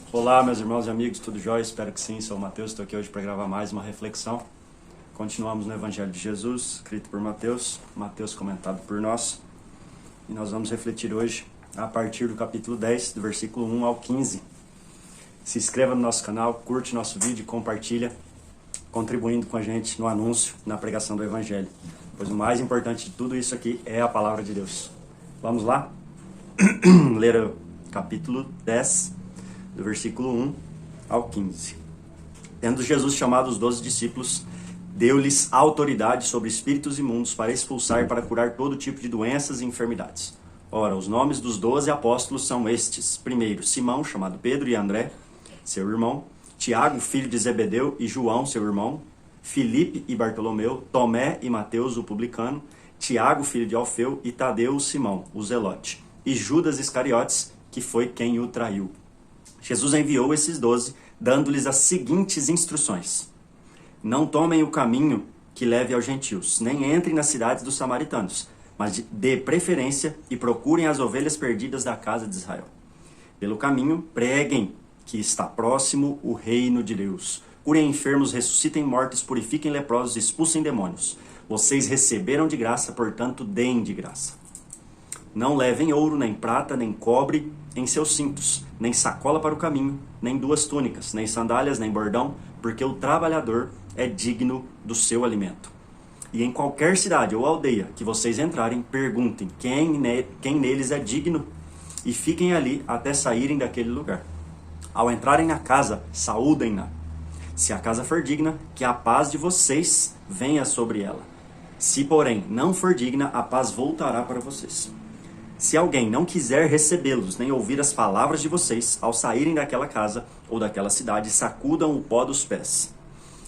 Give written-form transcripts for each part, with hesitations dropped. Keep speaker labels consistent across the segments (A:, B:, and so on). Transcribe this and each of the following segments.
A: Olá, meus irmãos e amigos, tudo jóia? Espero que sim. Sou o Mateus, estou aqui hoje para gravar mais uma reflexão. Continuamos no Evangelho de Jesus, escrito por Mateus, Mateus comentado por nós. E nós vamos refletir hoje a partir do capítulo 10, do versículo 1 ao 15. Se inscreva no nosso canal, curte nosso vídeo e compartilha, contribuindo com a gente no anúncio, na pregação do Evangelho. Pois o mais importante de tudo isso aqui é a palavra de Deus. Vamos lá? Ler o capítulo 10, do versículo 1 ao 15. Tendo Jesus chamado os 12 discípulos, deu-lhes autoridade sobre espíritos imundos para expulsar e para curar todo tipo de doenças e enfermidades. Ora, os nomes dos 12 apóstolos são estes. Primeiro, Simão, chamado Pedro, e André, seu irmão. Tiago, filho de Zebedeu, e João, seu irmão. Filipe e Bartolomeu. Tomé e Mateus, o publicano. Tiago, filho de Alfeu, e Tadeu, Simão, o zelote. E Judas Iscariotes, que foi quem o traiu. Jesus enviou esses 12, dando-lhes as seguintes instruções. Não tomem o caminho que leve aos gentios, nem entrem nas cidades dos samaritanos, mas dê preferência e procurem as ovelhas perdidas da casa de Israel. Pelo caminho, preguem que está próximo o reino de Deus. Curem enfermos, ressuscitem mortos, purifiquem leprosos, expulsem demônios. Vocês receberam de graça, portanto, deem de graça. Não levem ouro, nem prata, nem cobre em seus cintos, nem sacola para o caminho, nem 2 túnicas, nem sandálias, nem bordão, porque o trabalhador é digno do seu alimento. E em qualquer cidade ou aldeia que vocês entrarem, perguntem quem neles é digno e fiquem ali até saírem daquele lugar. Ao entrarem na casa, saúdem-na. Se a casa for digna, que a paz de vocês venha sobre ela. Se, porém, não for digna, a paz voltará para vocês. Se alguém não quiser recebê-los, nem ouvir as palavras de vocês, ao saírem daquela casa ou daquela cidade, sacudam o pó dos pés.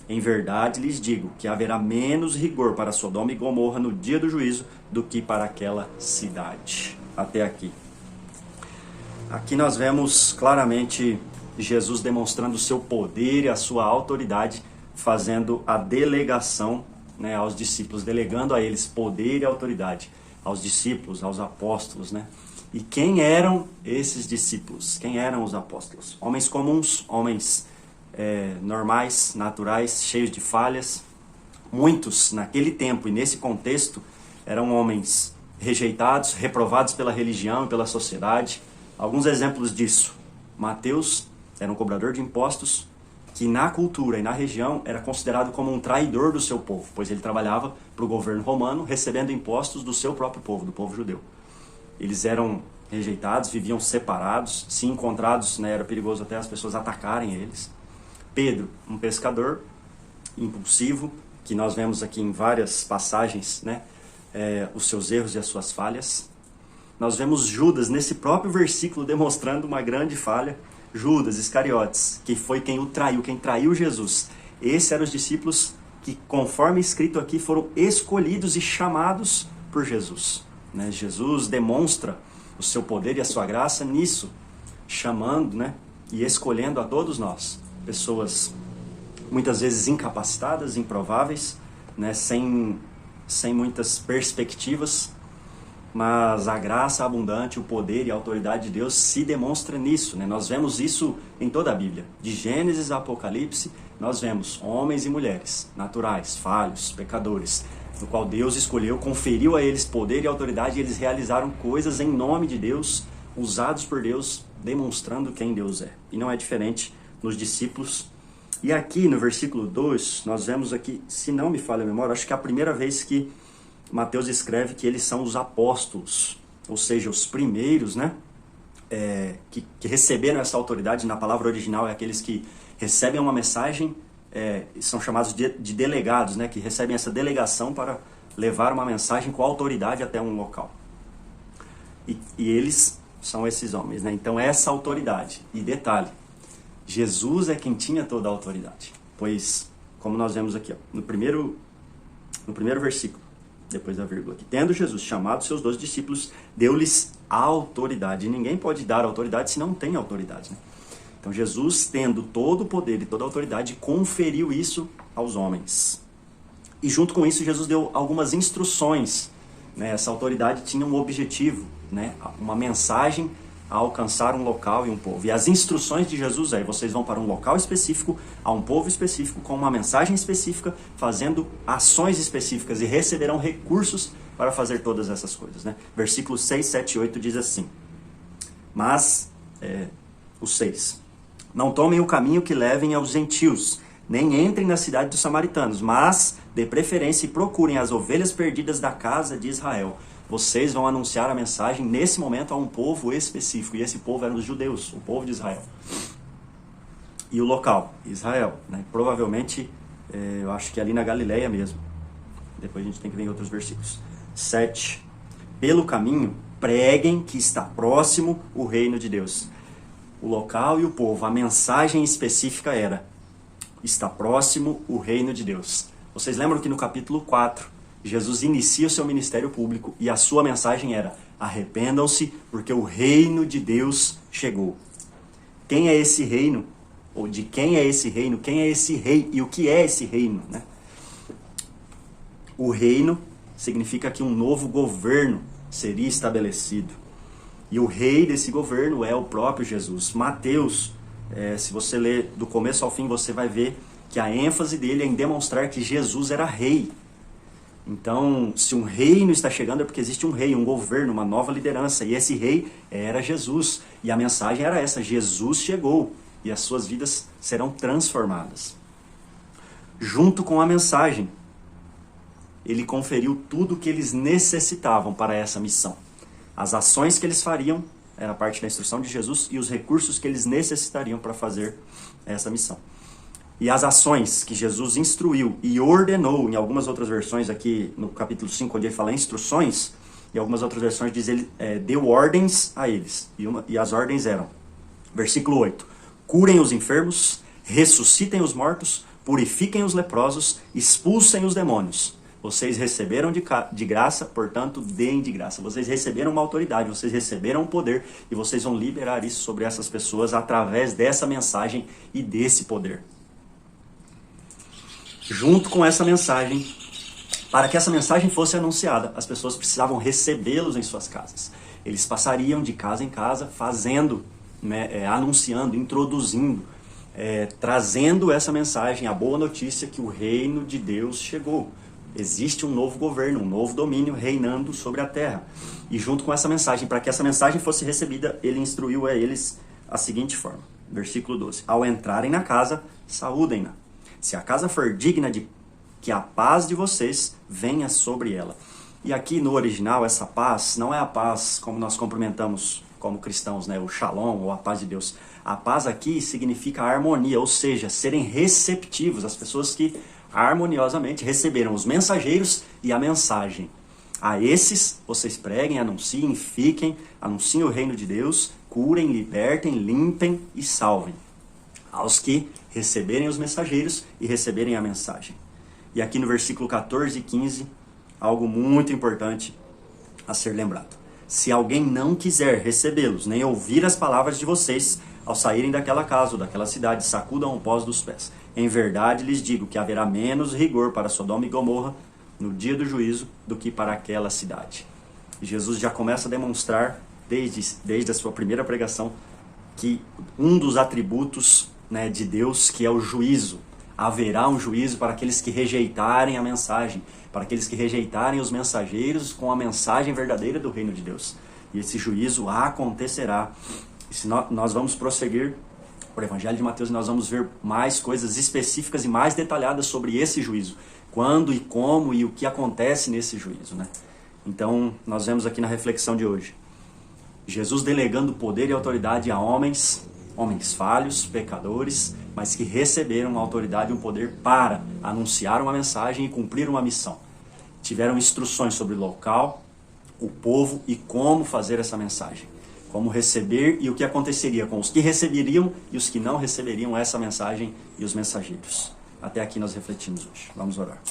A: Em verdade lhes digo que haverá menos rigor para Sodoma e Gomorra no dia do juízo do que para aquela cidade. Até aqui. Aqui nós vemos claramente Jesus demonstrando o seu poder e a sua autoridade, fazendo a delegação, aos discípulos, delegando a eles poder e autoridade. Aos discípulos, aos apóstolos, E quem eram esses discípulos? Quem eram os apóstolos? Homens comuns, homens normais, naturais, cheios de falhas. Muitos, naquele tempo e nesse contexto, eram homens rejeitados, reprovados pela religião e pela sociedade. Alguns exemplos disso. Mateus era um cobrador de impostos, que na cultura e na região era considerado como um traidor do seu povo, pois ele trabalhava para o governo romano, recebendo impostos do seu próprio povo, do povo judeu. Eles eram rejeitados, viviam separados, se encontrados, era perigoso até as pessoas atacarem eles. Pedro, um pescador impulsivo, que nós vemos aqui em várias passagens, os seus erros e as suas falhas. Nós vemos Judas, nesse próprio versículo, demonstrando uma grande falha. Judas Iscariotes, que foi quem o traiu, quem traiu Jesus. Esses eram os discípulos que, conforme escrito aqui, foram escolhidos e chamados por Jesus. Jesus demonstra o seu poder e a sua graça nisso, chamando e escolhendo a todos nós. Pessoas muitas vezes incapacitadas, improváveis, sem muitas perspectivas, mas a graça abundante, o poder e a autoridade de Deus se demonstra nisso. Nós vemos isso em toda a Bíblia. De Gênesis a Apocalipse, nós vemos homens e mulheres, naturais, falhos, pecadores, no qual Deus escolheu, conferiu a eles poder e autoridade, e eles realizaram coisas em nome de Deus, usados por Deus, demonstrando quem Deus é. E não é diferente nos discípulos. E aqui no versículo 2, nós vemos aqui, se não me falha a memória, acho que é a primeira vez que Mateus escreve que eles são os apóstolos, ou seja, os primeiros, que receberam essa autoridade. Na palavra original é aqueles que recebem uma mensagem, são chamados de delegados, que recebem essa delegação para levar uma mensagem com autoridade até um local. E eles são esses homens, Então essa autoridade, e detalhe, Jesus é quem tinha toda a autoridade, pois, como nós vemos aqui, no primeiro versículo, depois da vírgula aqui. Tendo Jesus chamado seus 12 discípulos, deu-lhes autoridade. E ninguém pode dar autoridade se não tem autoridade. Então Jesus, tendo todo o poder e toda a autoridade, conferiu isso aos homens. E junto com isso, Jesus deu algumas instruções. Essa autoridade tinha um objetivo, uma mensagem a alcançar um local e um povo. E as instruções de Jesus é: vocês vão para um local específico, a um povo específico, com uma mensagem específica, fazendo ações específicas, e receberão recursos para fazer todas essas coisas, né? Versículos 6, 7 e 8 diz assim. Mas, o 6. Não tomem o caminho que levem aos gentios, nem entrem na cidade dos samaritanos, mas, de preferência, procurem as ovelhas perdidas da casa de Israel. Vocês vão anunciar a mensagem nesse momento a um povo específico, e esse povo eram os judeus, o povo de Israel. E o local, Israel, né? Provavelmente, eu acho que ali na Galileia mesmo. Depois a gente tem que ver em outros versículos. 7. Pelo caminho, preguem que está próximo o reino de Deus. O local e o povo, a mensagem específica era: está próximo o reino de Deus. Vocês lembram que no capítulo 4, Jesus inicia o seu ministério público e a sua mensagem era: arrependam-se, porque o reino de Deus chegou. Quem é esse reino? Ou de quem é esse reino? Quem é esse rei? E o que é esse reino, né? O reino significa que um novo governo seria estabelecido. E o rei desse governo é o próprio Jesus. Mateus, se você ler do começo ao fim, você vai ver que a ênfase dele é em demonstrar que Jesus era rei. Então, se um reino está chegando é porque existe um rei, um governo, uma nova liderança. E esse rei era Jesus. E a mensagem era essa: Jesus chegou e as suas vidas serão transformadas. Junto com a mensagem, ele conferiu tudo o que eles necessitavam para essa missão. As ações que eles fariam era parte da instrução de Jesus e os recursos que eles necessitariam para fazer essa missão. E as ações que Jesus instruiu e ordenou, em algumas outras versões aqui no capítulo 5, onde ele fala instruções, em algumas outras versões diz ele deu ordens a eles. E as ordens eram, versículo 8, curem os enfermos, ressuscitem os mortos, purifiquem os leprosos, expulsem os demônios. Vocês receberam de graça, portanto, deem de graça. Vocês receberam uma autoridade, vocês receberam um poder, e vocês vão liberar isso sobre essas pessoas através dessa mensagem e desse poder. Junto com essa mensagem, para que essa mensagem fosse anunciada, as pessoas precisavam recebê-los em suas casas. Eles passariam de casa em casa, fazendo, anunciando, introduzindo, trazendo essa mensagem, a boa notícia que o reino de Deus chegou. Existe um novo governo, um novo domínio reinando sobre a terra. E junto com essa mensagem, para que essa mensagem fosse recebida, ele instruiu a eles a seguinte forma. Versículo 12. Ao entrarem na casa, saúdem-na. Se a casa for digna de que a paz de vocês venha sobre ela. E aqui no original, essa paz não é a paz como nós cumprimentamos como cristãos, né? O shalom ou a paz de Deus. A paz aqui significa harmonia, ou seja, serem receptivos, as pessoas que harmoniosamente receberam os mensageiros e a mensagem. A esses, vocês preguem, anunciem, anunciem o reino de Deus, curem, libertem, limpem e salvem. Aos que receberem os mensageiros e receberem a mensagem. E aqui no versículo 14 e 15, algo muito importante a ser lembrado. Se alguém não quiser recebê-los, nem ouvir as palavras de vocês, ao saírem daquela casa ou daquela cidade, sacudam o pó dos pés. Em verdade lhes digo que haverá menos rigor para Sodoma e Gomorra no dia do juízo do que para aquela cidade. E Jesus já começa a demonstrar, desde a sua primeira pregação, que um dos atributos, de Deus, que é o juízo. Haverá um juízo para aqueles que rejeitarem a mensagem, para aqueles que rejeitarem os mensageiros com a mensagem verdadeira do reino de Deus. E esse juízo acontecerá. E se nós vamos prosseguir por Evangelho de Mateus, nós vamos ver mais coisas específicas e mais detalhadas sobre esse juízo. Quando e como e o que acontece nesse juízo, Então, nós vemos aqui na reflexão de hoje, Jesus delegando poder e autoridade a homens falhos, pecadores, mas que receberam uma autoridade e um poder para anunciar uma mensagem e cumprir uma missão. Tiveram instruções sobre o local, o povo e como fazer essa mensagem. Como receber e o que aconteceria com os que receberiam e os que não receberiam essa mensagem e os mensageiros. Até aqui nós refletimos hoje. Vamos orar.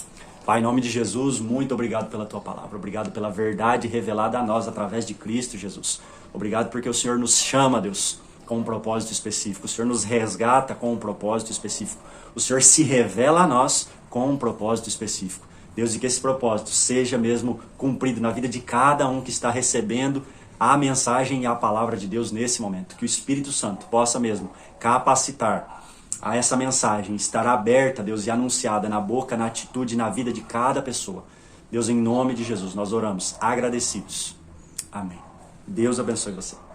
A: Pai, em nome de Jesus, muito obrigado pela Tua palavra. Obrigado pela verdade revelada a nós através de Cristo Jesus. Obrigado porque o Senhor nos chama, Deus, com um propósito específico. O Senhor nos resgata com um propósito específico. O Senhor se revela a nós com um propósito específico. Deus, e que esse propósito seja mesmo cumprido na vida de cada um que está recebendo a mensagem e a palavra de Deus nesse momento. Que o Espírito Santo possa mesmo capacitar a essa mensagem, estar aberta, Deus, e anunciada na boca, na atitude, na vida de cada pessoa. Deus, em nome de Jesus, nós oramos agradecidos. Amém. Deus abençoe você.